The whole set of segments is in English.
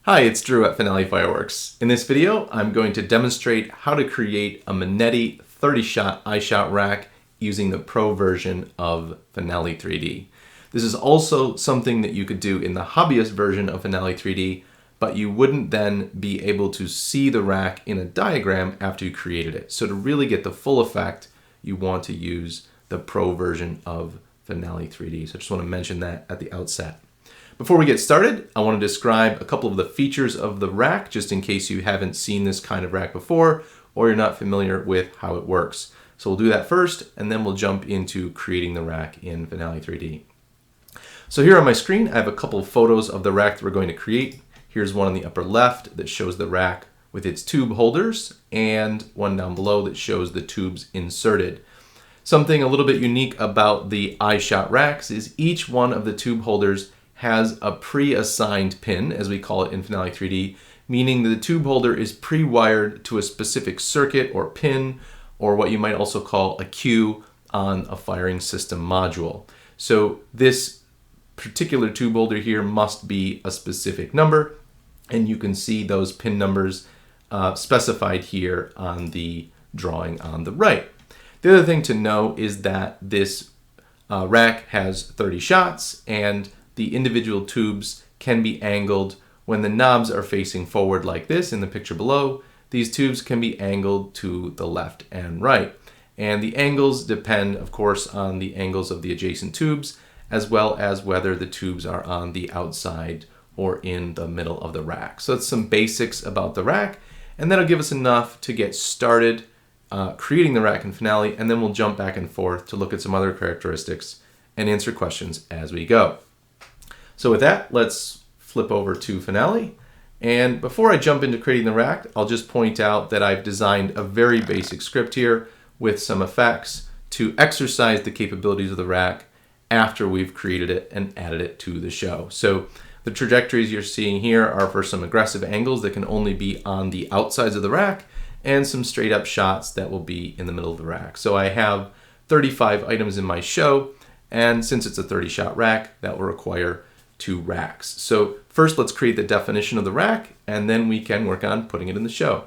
Hi, it's Drew at Finale Fireworks. In this video, I'm going to demonstrate how to create a Manetti 30-shot iShot rack using the pro version of Finale 3D. This is also something that you could do in the hobbyist version of Finale 3D, but you wouldn't then be able to see the rack in a diagram after you created it. So to really get the full effect, you want to use the pro version of Finale 3D. So I just want to mention that at the outset. Before we get started, I want to describe a couple of the features of the rack, just in case you haven't seen this kind of rack before, or you're not familiar with how it works. So we'll do that first, and then we'll jump into creating the rack in Finale 3D. So here on my screen, I have a couple of photos of the rack that we're going to create. Here's one on the upper left that shows the rack with its tube holders, and one down below that shows the tubes inserted. Something a little bit unique about the iShot racks is each one of the tube holders has a pre-assigned pin, as we call it in Finale 3D, meaning that the tube holder is pre-wired to a specific circuit or pin, or what you might also call a cue on a firing system module. So this particular tube holder here must be a specific number, and you can see those pin numbers specified here on the drawing on the right. The other thing to know is that this rack has 30 shots, and the individual tubes can be angled when the knobs are facing forward like this in the picture below. These tubes can be angled to the left and right. And the angles depend, of course, on the angles of the adjacent tubes, as well as whether the tubes are on the outside or in the middle of the rack. So that's some basics about the rack, and that'll give us enough to get started creating the rack in Finale, and then we'll jump back and forth to look at some other characteristics and answer questions as we go. So with that, let's flip over to Finale. And before I jump into creating the rack, I'll just point out that I've designed a very basic script here with some effects to exercise the capabilities of the rack after we've created it and added it to the show. So the trajectories you're seeing here are for some aggressive angles that can only be on the outsides of the rack, and some straight up shots that will be in the middle of the rack. So I have 35 items in my show, and since it's a 30-shot rack, that will require 2 racks. So first, let's create the definition of the rack, and then we can work on putting it in the show.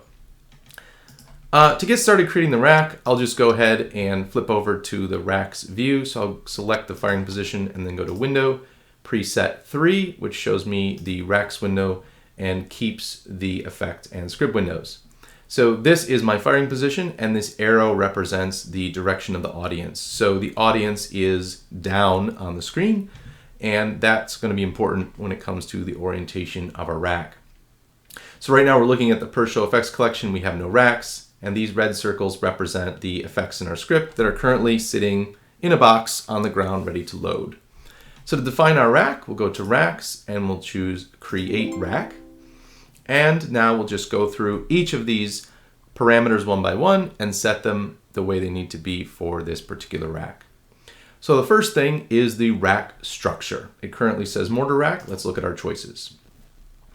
To get started creating the rack, I'll just go ahead and flip over to the rack's view. So I'll select the firing position and then go to Window, Preset 3, which shows me the rack's window and keeps the effect and script windows. So this is my firing position, and this arrow represents the direction of the audience. So the audience is down on the screen, and that's going to be important when it comes to the orientation of our rack. So right now we're looking at the per show effects collection. We have no racks, and these red circles represent the effects in our script that are currently sitting in a box on the ground ready to load. So to define our rack, we'll go to Racks and we'll choose Create Rack. And now we'll just go through each of these parameters one by one and set them the way they need to be for this particular rack. So the first thing is the rack structure. It currently says mortar rack. Let's look at our choices.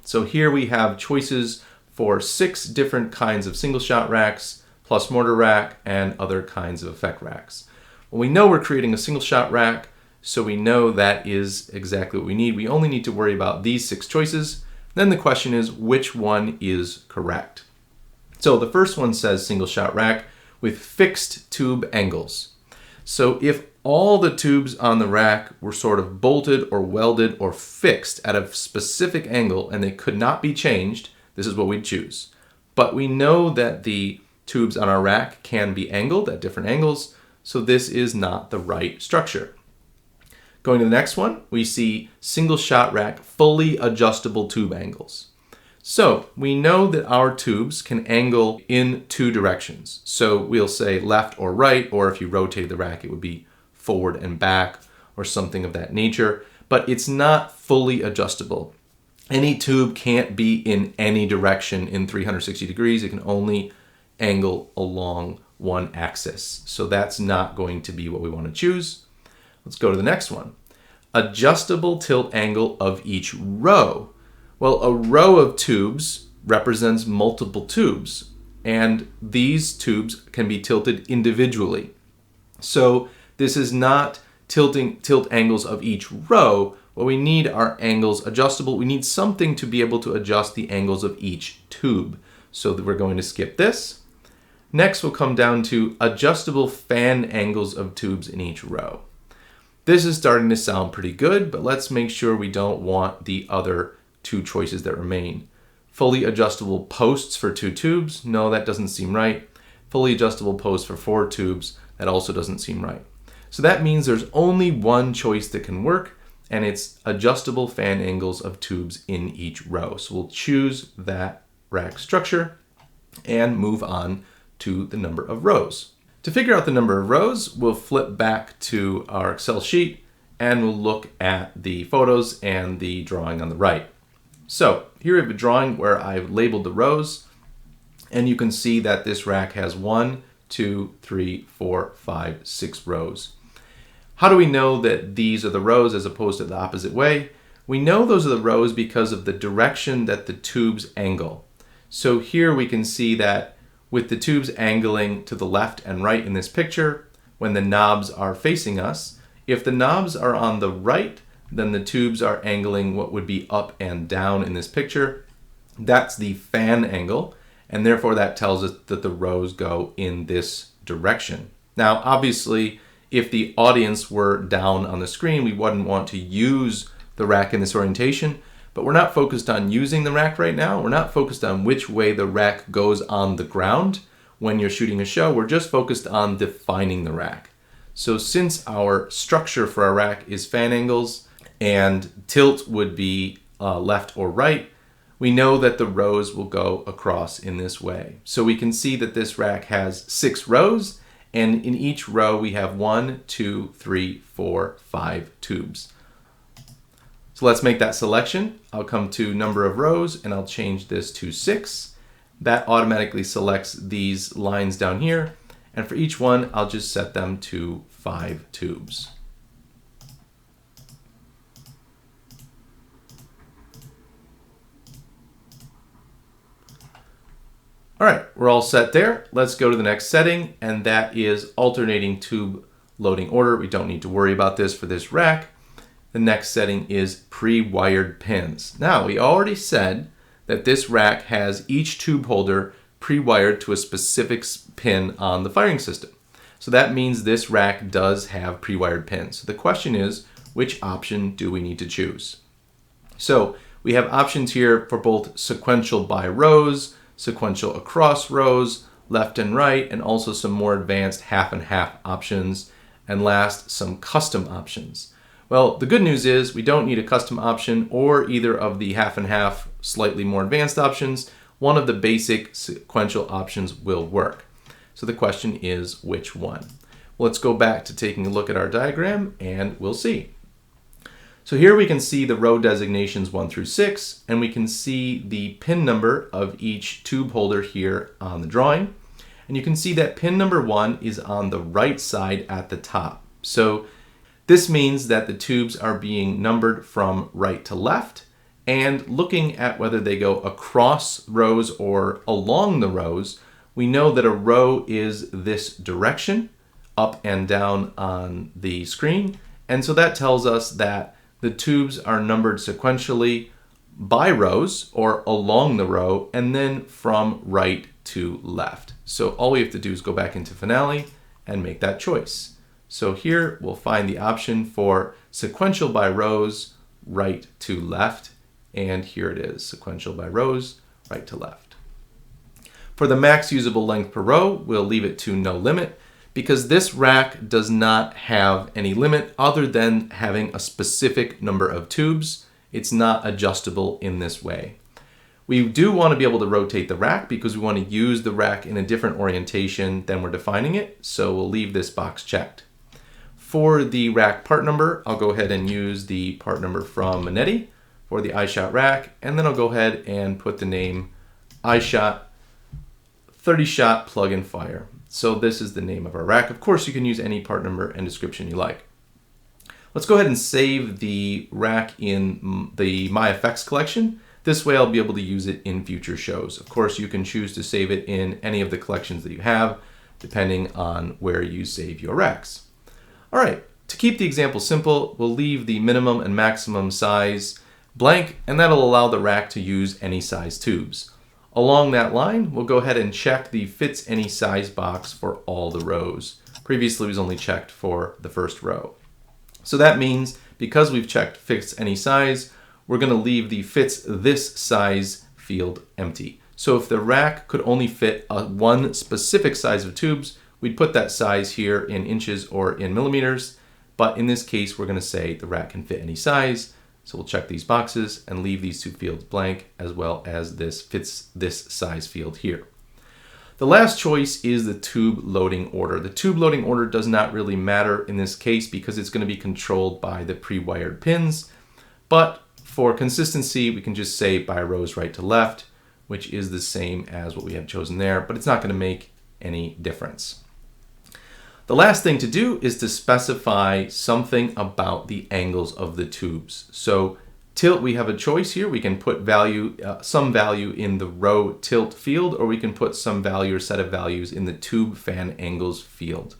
So here we have choices for 6 different kinds of single shot racks, plus mortar rack and other kinds of effect racks. Well, we know we're creating a single shot rack, so we know that is exactly what we need. We only need to worry about these 6 choices. Then the question is, which one is correct? So the first one says single shot rack with fixed tube angles. So if all the tubes on the rack were sort of bolted or welded or fixed at a specific angle and they could not be changed, this is what we'd choose. But we know that the tubes on our rack can be angled at different angles, so this is not the right structure. Going to the next one, we see single shot rack fully adjustable tube angles. So we know that our tubes can angle in 2 directions. So we'll say left or right, or if you rotate the rack, it would be forward and back or something of that nature, but it's not fully adjustable. Any tube can't be in any direction in 360 degrees. It can only angle along one axis. So that's not going to be what we want to choose. Let's go to the next one. Adjustable tilt angle of each row. Well, a row of tubes represents multiple tubes, and these tubes can be tilted individually. So this is not tilt angles of each row. What we need are angles adjustable. We need something to be able to adjust the angles of each tube. So that we're going to skip this. Next, we'll come down to adjustable fan angles of tubes in each row. This is starting to sound pretty good, but let's make sure we don't want the other two choices that remain. Fully adjustable posts for 2 tubes. No, that doesn't seem right. Fully adjustable posts for 4 tubes. That also doesn't seem right. So that means there's only one choice that can work, and it's adjustable fan angles of tubes in each row. So we'll choose that rack structure and move on to the number of rows. To figure out the number of rows, we'll flip back to our Excel sheet and we'll look at the photos and the drawing on the right. So here we have a drawing where I've labeled the rows, and you can see that this rack has 1, 2, 3, 4, 5, 6 rows. How do we know that these are the rows as opposed to the opposite way? We know those are the rows because of the direction that the tubes angle. So here we can see that with the tubes angling to the left and right in this picture, when the knobs are facing us, if the knobs are on the right, then the tubes are angling what would be up and down in this picture. That's the fan angle, and therefore that tells us that the rows go in this direction. Now, obviously, if the audience were down on the screen, we wouldn't want to use the rack in this orientation, but we're not focused on using the rack right now. We're not focused on which way the rack goes on the ground when you're shooting a show. We're just focused on defining the rack. So since our structure for our rack is fan angles and tilt would be left or right, we know that the rows will go across in this way. So we can see that this rack has 6 rows, and in each row we have 1, 2, 3, 4, 5 tubes. So let's make that selection. I'll come to number of rows and I'll change this to 6. That automatically selects these lines down here. And for each one, I'll just set them to 5 tubes. All right, we're all set there. Let's go to the next setting, and that is alternating tube loading order. We don't need to worry about this for this rack. The next setting is pre-wired pins. Now, we already said that this rack has each tube holder pre-wired to a specific pin on the firing system. So that means this rack does have pre-wired pins. So the question is, which option do we need to choose? So we have options here for both sequential by rows, sequential across rows, left and right, and also some more advanced half and half options, and last, some custom options. Well, the good news is we don't need a custom option or either of the half and half slightly more advanced options. One of the basic sequential options will work. So the question is, which one? Well, let's go back to taking a look at our diagram and we'll see. So here we can see the row designations 1 through 6, and we can see the pin number of each tube holder here on the drawing. And you can see that pin number 1 is on the right side at the top. So this means that the tubes are being numbered from right to left, and looking at whether they go across rows or along the rows, we know that a row is this direction, up and down on the screen. And so that tells us that the tubes are numbered sequentially by rows or along the row, and then from right to left. So all we have to do is go back into Finale and make that choice. So here we'll find the option for sequential by rows, right to left, and here it is, sequential by rows, right to left. For the max usable length per row, we'll leave it to no limit, because this rack does not have any limit other than having a specific number of tubes. It's not adjustable in this way. We do want to be able to rotate the rack because we want to use the rack in a different orientation than we're defining it, so we'll leave this box checked. For the rack part number, I'll go ahead and use the part number from Manetti for the iShot rack, and then I'll go ahead and put the name iShot 30-shot plug and fire. So this is the name of our rack. Of course, you can use any part number and description you like. Let's go ahead and save the rack in the My Effects collection. This way I'll be able to use it in future shows. Of course, you can choose to save it in any of the collections that you have, depending on where you save your racks. All right, To keep the example simple, we'll leave the minimum and maximum size blank, and that'll allow the rack to use any size tubes. Along that line, we'll go ahead and check the fits any size box for all the rows. Previously, it was only checked for the first row. So that means because we've checked fits any size, we're going to leave the fits this size field empty. So if the rack could only fit one specific size of tubes, we'd put that size here in inches or in millimeters. But in this case, we're going to say the rack can fit any size. So we'll check these boxes and leave these two fields blank, as well as this fits this size field here. The last choice is the tube loading order. The tube loading order does not really matter in this case because it's going to be controlled by the pre-wired pins. But for consistency, we can just say by rows right to left, which is the same as what we have chosen there, but it's not going to make any difference. The last thing to do is to specify something about the angles of the tubes. So tilt, we have a choice here. We can put some value in the row tilt field, or we can put some value or set of values in the tube fan angles field.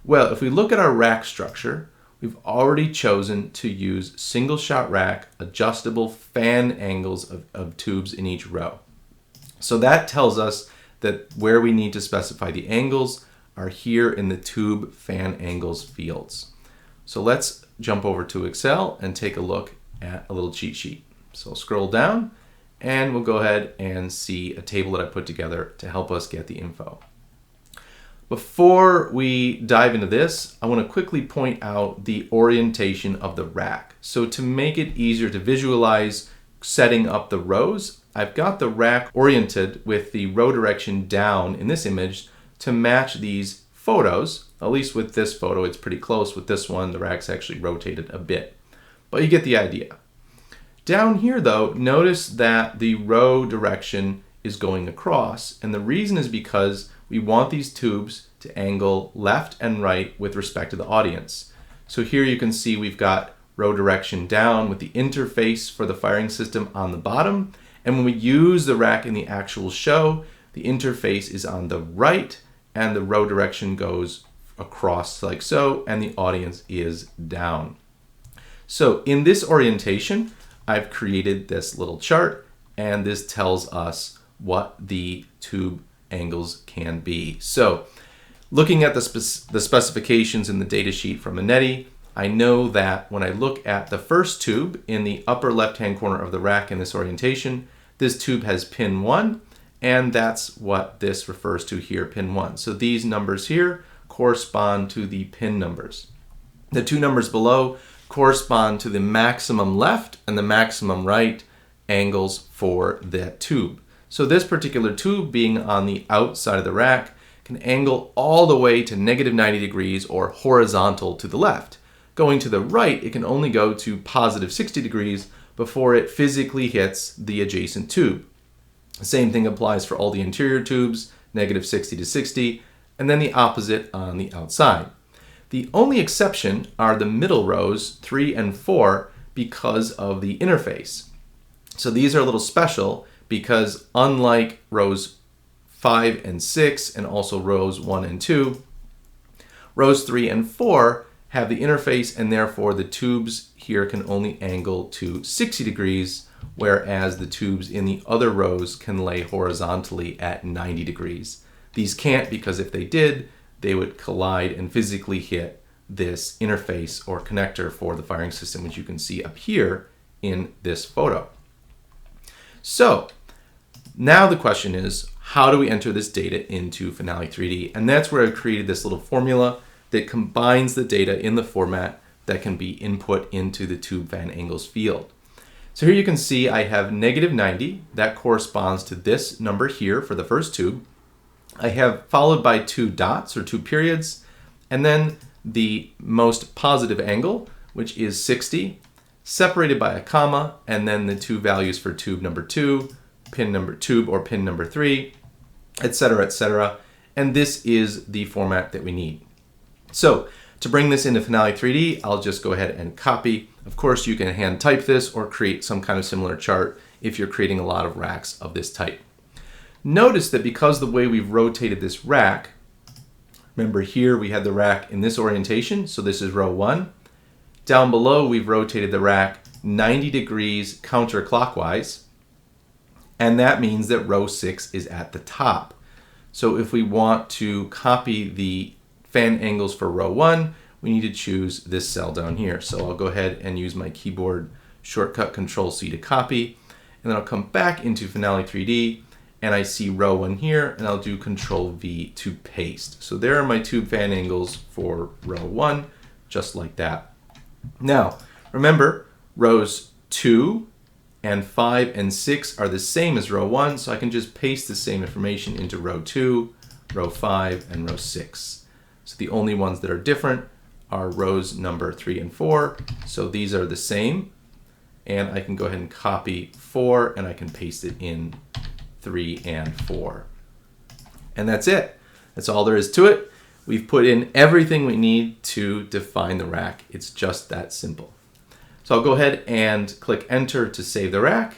Well, if we look at our rack structure, we've already chosen to use single shot rack adjustable fan angles of tubes in each row. So that tells us that where we need to specify the angles are here in the tube fan angles fields. So let's jump over to Excel and take a look at a little cheat sheet. So I'll scroll down and we'll go ahead and see a table that I put together to help us get the info. Before we dive into this, I want to quickly point out the orientation of the rack. So to make it easier to visualize setting up the rows, I've got the rack oriented with the row direction down in this image to match these photos. At least with this photo, it's pretty close. With this one, the rack's actually rotated a bit, but you get the idea. Down here though, notice that the row direction is going across, and the reason is because we want these tubes to angle left and right with respect to the audience. So here you can see we've got row direction down with the interface for the firing system on the bottom, and when we use the rack in the actual show, the interface is on the right and the row direction goes across like so, and the audience is down. So in this orientation, I've created this little chart, and this tells us what the tube angles can be. So looking at the specifications in the data sheet from Manetti, I know that when I look at the first tube in the upper left-hand corner of the rack in this orientation, this tube has pin 1, and that's what this refers to here, pin 1. So these numbers here correspond to the pin numbers. The two numbers below correspond to the maximum left and the maximum right angles for that tube. So this particular tube, being on the outside of the rack, can angle all the way to -90 degrees or horizontal to the left. Going to the right, it can only go to +60 degrees before it physically hits the adjacent tube. The same thing applies for all the interior tubes, -60 to 60, and then the opposite on the outside. The only exception are the middle rows 3 and 4 because of the interface. So these are a little special because unlike rows 5 and 6 and also rows 1 and 2, rows 3 and 4 have the interface, and therefore the tubes here can only angle to 60 degrees, whereas the tubes in the other rows can lay horizontally at 90 degrees. These can't, because if they did, they would collide and physically hit this interface or connector for the firing system, which you can see up here in this photo. So now the question is, how do we enter this data into Finale 3D? And that's where I've created this little formula that combines the data in the format that can be input into the tube fan angles field. So here you can see I have -90, that corresponds to this number here for the first tube. I have followed by 2 dots or 2 periods, and then the most positive angle, which is 60, separated by a comma, and then the 2 values for tube number 2, pin number 2 or pin number 3, etc., etc. And this is the format that we need. So to bring this into Finale 3D, I'll just go ahead and copy. Of course, you can hand type this or create some kind of similar chart if you're creating a lot of racks of this type. Notice that because the way we've rotated this rack, Remember here we had the rack in this orientation, so this is row 1. Down below we've rotated the rack 90 degrees counterclockwise, and that means that row 6 is at the top. So if we want to copy the fan angles for row 1, we need to choose this cell down here. So I'll go ahead and use my keyboard shortcut Control-C to copy, and then I'll come back into Finale 3D, and I see row 1 here, and I'll do Control-V to paste. So there are my tube fan angles for row 1, just like that. Now, remember, rows 2 and 5 and 6 are the same as row 1, so I can just paste the same information into row 2, row 5, and row 6. So the only ones that are different are rows number 3 and 4, so these are the same, and I can go ahead and copy 4, and I can paste it in 3 and 4. And that's it. That's all there is to it. We've put in everything we need to define the rack. It's just that simple. So I'll go ahead and click enter to save the rack,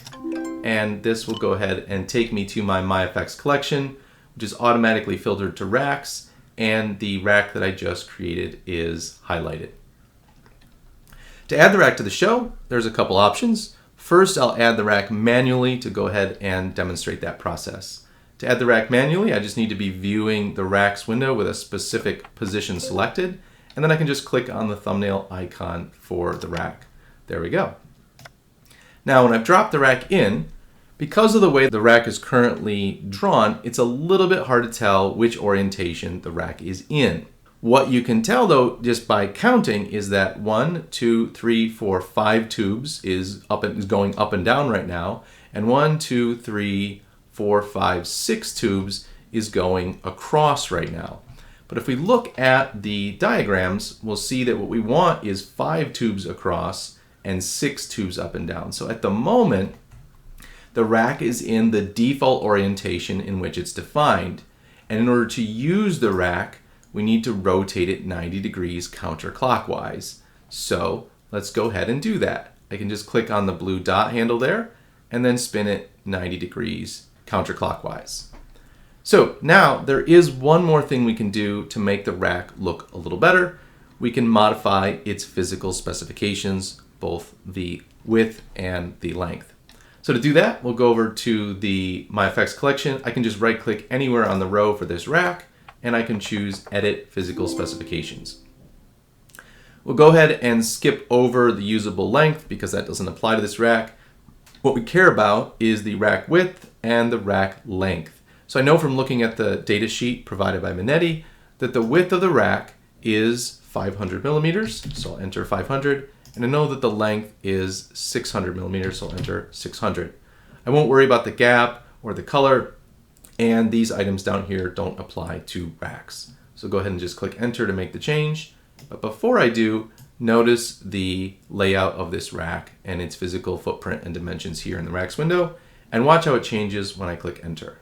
and this will go ahead and take me to my MyFX collection, which is automatically filtered to racks, and the rack that I just created is highlighted. To add the rack to the show, there's a couple options. First, I'll add the rack manually to go ahead and demonstrate that process. To add the rack manually, I just need to be viewing the racks window with a specific position selected, and then I can just click on the thumbnail icon for the rack. There we go. Now, when I've dropped the rack in, because of the way the rack is currently drawn, it's a little bit hard to tell which orientation the rack is in. What you can tell though, just by counting, is that 1, 2, 3, 4, 5 tubes is going up and down right now, and 1, 2, 3, 4, 5, 6 tubes is going across right now. But if we look at the diagrams, we'll see that what we want is 5 tubes across and 6 tubes up and down. So at the moment, the rack is in the default orientation in which it's defined. And in order to use the rack, we need to rotate it 90 degrees counterclockwise. So let's go ahead and do that. I can just click on the blue dot handle there and then spin it 90 degrees counterclockwise. So now there is one more thing we can do to make the rack look a little better. We can modify its physical specifications, both the width and the length. So to do that, we'll go over to the MyFX collection. I can just right click anywhere on the row for this rack, and I can choose Edit Physical Specifications. We'll go ahead and skip over the usable length because that doesn't apply to this rack. What we care about is the rack width and the rack length. So I know from looking at the data sheet provided by Manetti that the width of the rack is 500 millimeters, so I'll enter 500, and I know that the length is 600 millimeters, so I'll enter 600. I won't worry about the gap or the color, and these items down here don't apply to racks. So go ahead and just click enter to make the change. But before I do, notice the layout of this rack and its physical footprint and dimensions here in the racks window, and watch how it changes when I click enter.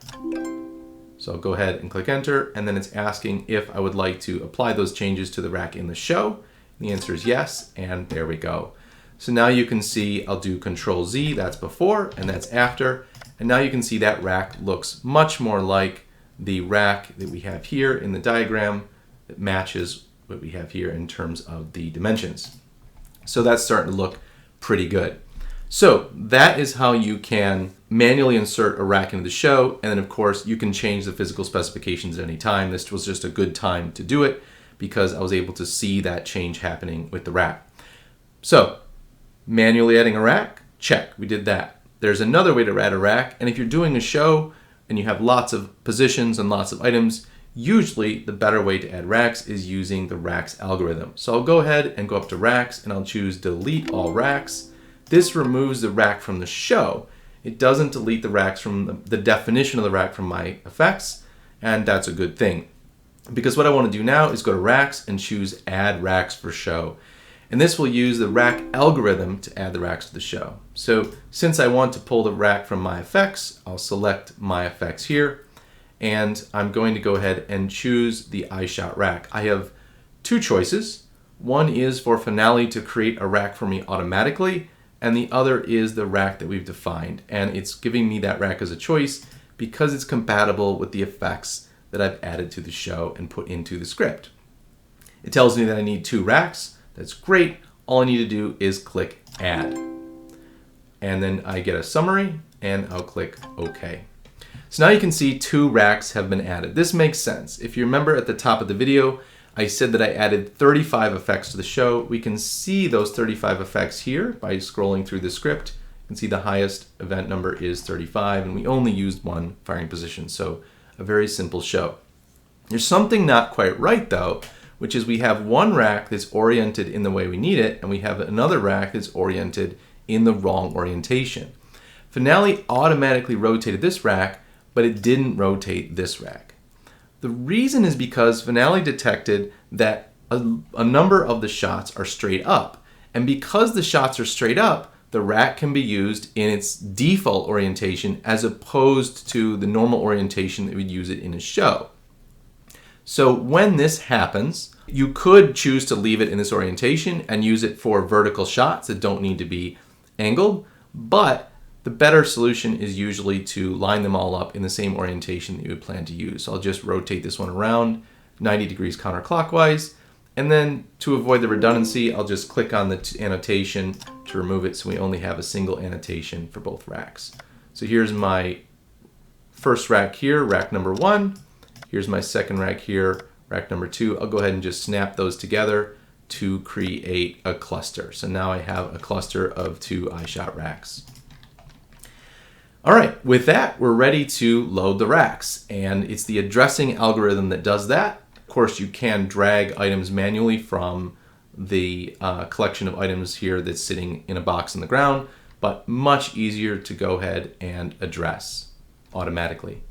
So I'll go ahead and click enter, and then it's asking if I would like to apply those changes to the rack in the show. The answer is yes, and there we go. So now you can see I'll do Control-Z, that's before, and that's after. And now you can see that rack looks much more like the rack that we have here in the diagram that matches what we have here in terms of the dimensions. So that's starting to look pretty good. So that is how you can manually insert a rack into the show, and then of course you can change the physical specifications at any time. This was just a good time to do it because I was able to see that change happening with the rack. So manually adding a rack, check, we did that. There's another way to add a rack, and if you're doing a show and you have lots of positions and lots of items, usually the better way to add racks is using the racks algorithm. So I'll go ahead and go up to racks and I'll choose delete all racks. This removes the rack from the show. It doesn't delete the racks from the definition of the rack from my effects, and that's a good thing. Because what I want to do now is go to racks and choose add racks for show. And this will use the rack algorithm to add the racks to the show. So since I want to pull the rack from my effects, I'll select my effects here, and I'm going to go ahead and choose the iShot rack. I have two choices. One is for Finale to create a rack for me automatically, and the other is the rack that we've defined. And it's giving me that rack as a choice because it's compatible with the effects that I've added to the show and put into the script. It tells me that I need 2 racks. That's great. All I need to do is click Add. And then I get a summary, and I'll click OK. So now you can see 2 racks have been added. This makes sense. If you remember at the top of the video, I said that I added 35 effects to the show. We can see those 35 effects here by scrolling through the script. You can see the highest event number is 35, and we only used 1 firing position, so a very simple show. There's something not quite right though, which is we have 1 rack that's oriented in the way we need it, and we have another rack that's oriented in the wrong orientation. Finale automatically rotated this rack, but it didn't rotate this rack. The reason is because Finale detected that a number of the shots are straight up, and because the shots are straight up, the rack can be used in its default orientation as opposed to the normal orientation that we'd use it in a show. So when this happens, you could choose to leave it in this orientation and use it for vertical shots that don't need to be angled, but the better solution is usually to line them all up in the same orientation that you would plan to use. So I'll just rotate this one around 90 degrees counterclockwise, and then to avoid the redundancy, I'll just click on the annotation to remove it so we only have a single annotation for both racks. So here's my first rack here, rack number 1. Here's my second rack here, rack number 2. I'll go ahead and just snap those together to create a cluster. So now I have a cluster of 2 iShot racks. All right, with that, we're ready to load the racks, and it's the addressing algorithm that does that. Of course, you can drag items manually from the collection of items here that's sitting in a box on the ground, but much easier to go ahead and address automatically.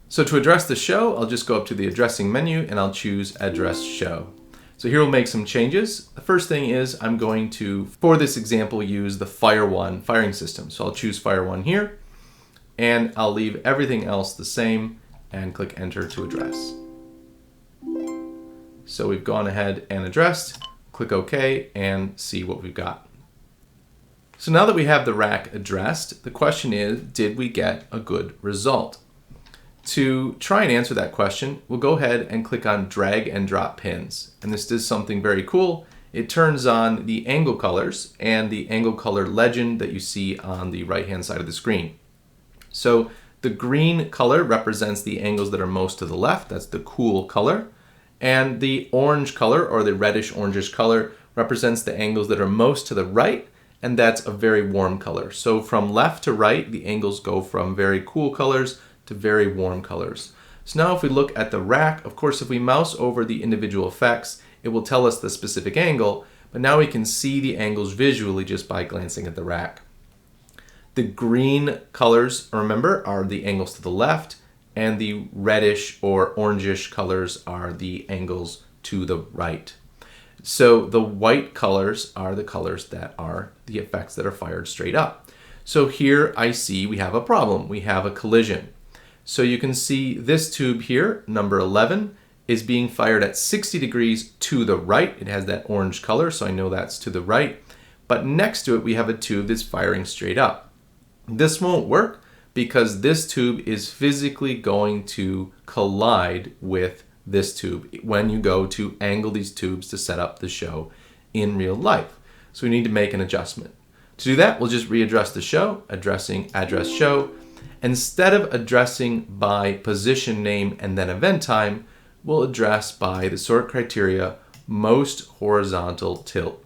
So to address the show, I'll just go up to the addressing menu and I'll choose Address Show. So here we'll make some changes. The first thing is I'm going to, for this example, use the Fire 1 firing system. So I'll choose Fire 1 here, and I'll leave everything else the same and click Enter to address. So we've gone ahead and addressed, click OK, and see what we've got. So now that we have the rack addressed, the question is, did we get a good result? To try and answer that question, we'll go ahead and click on Drag and Drop Pins. And this does something very cool. It turns on the angle colors and the angle color legend that you see on the right-hand side of the screen. So the green color represents the angles that are most to the left. That's the cool color. And the orange color, or the reddish orangish color, represents the angles that are most to the right, and that's a very warm color. So from left to right, the angles go from very cool colors to very warm colors. So now if we look at the rack, of course, if we mouse over the individual effects, it will tell us the specific angle, but now we can see the angles visually just by glancing at the rack. The green colors, remember, are the angles to the left, and the reddish or orangish colors are the angles to the right. So the white colors are the colors that are the effects that are fired straight up. So here I see we have a problem. We have a collision. So you can see this tube here, number 11, is being fired at 60 degrees to the right. It has that orange color, so I know that's to the right. But next to it, we have a tube that's firing straight up. This won't work because this tube is physically going to collide with this tube when you go to angle these tubes to set up the show in real life. So we need to make an adjustment. To do that, we'll just readdress the show, addressing Address Show. Instead of addressing by position name and then event time, we'll address by the sort criteria most horizontal tilt.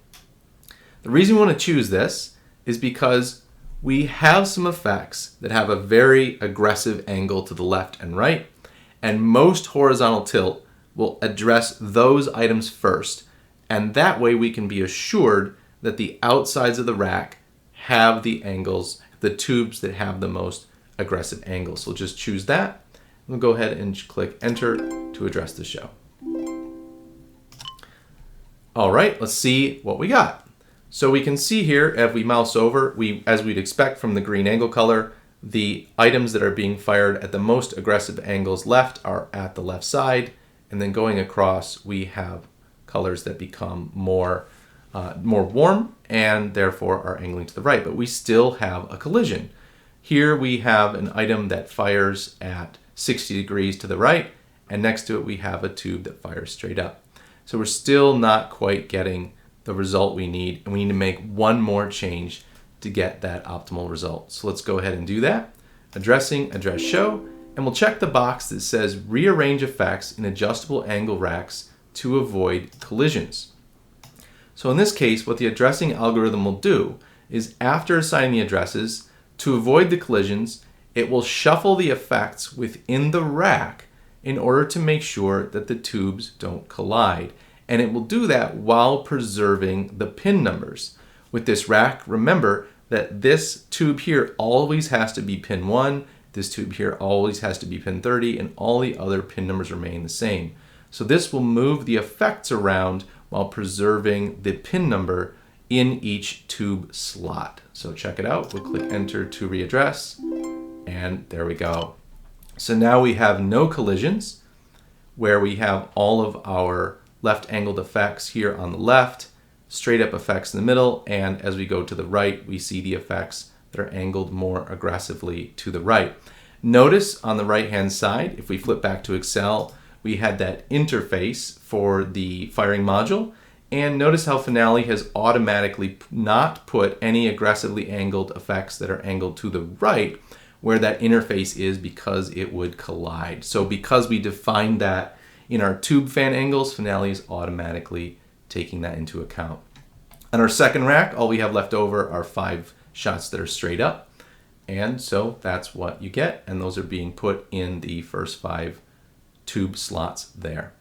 The reason we want to choose this is because we have some effects that have a very aggressive angle to the left and right, and most horizontal tilt will address those items first, and that way we can be assured that the outsides of the rack have the angles, the tubes that have the most aggressive angles. So we'll just choose that. We'll go ahead and click Enter to address the show. All right, let's see what we got. So we can see here, if we mouse over, as we'd expect from the green angle color, the items that are being fired at the most aggressive angles left are at the left side, and then going across, we have colors that become more warm and therefore are angling to the right, but we still have a collision. Here we have an item that fires at 60 degrees to the right, and next to it we have a tube that fires straight up. So we're still not quite getting the result we need, and we need to make one more change to get that optimal result. So let's go ahead and do that. Addressing, address show, and we'll check the box that says rearrange effects in adjustable angle racks to avoid collisions. So in this case, what the addressing algorithm will do is, after assigning the addresses, to avoid the collisions, it will shuffle the effects within the rack in order to make sure that the tubes don't collide. And it will do that while preserving the pin numbers. With this rack, remember that this tube here always has to be pin 1, this tube here always has to be pin 30, and all the other pin numbers remain the same. So this will move the effects around while preserving the pin number in each tube slot. So check it out. We'll click enter to readdress, and there we go. So now we have no collisions, where we have all of our left angled effects here on the left, straight up effects in the middle, and as we go to the right, we see the effects that are angled more aggressively to the right. Notice on the right hand side, if we flip back to Excel, we had that interface for the firing module, and notice how Finale has automatically not put any aggressively angled effects that are angled to the right where that interface is, because it would collide. So because we defined that in our tube fan angles, Finale is automatically taking that into account. On our second rack, all we have left over are 5 shots that are straight up. And so that's what you get. And those are being put in the first 5 tube slots there.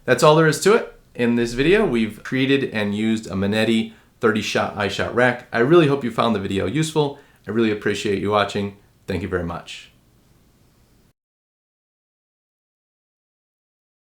That's all there is to it. In this video, we've created and used a Manetti 30-shot iShot rack. I really hope you found the video useful. I really appreciate you watching. Thank you very much.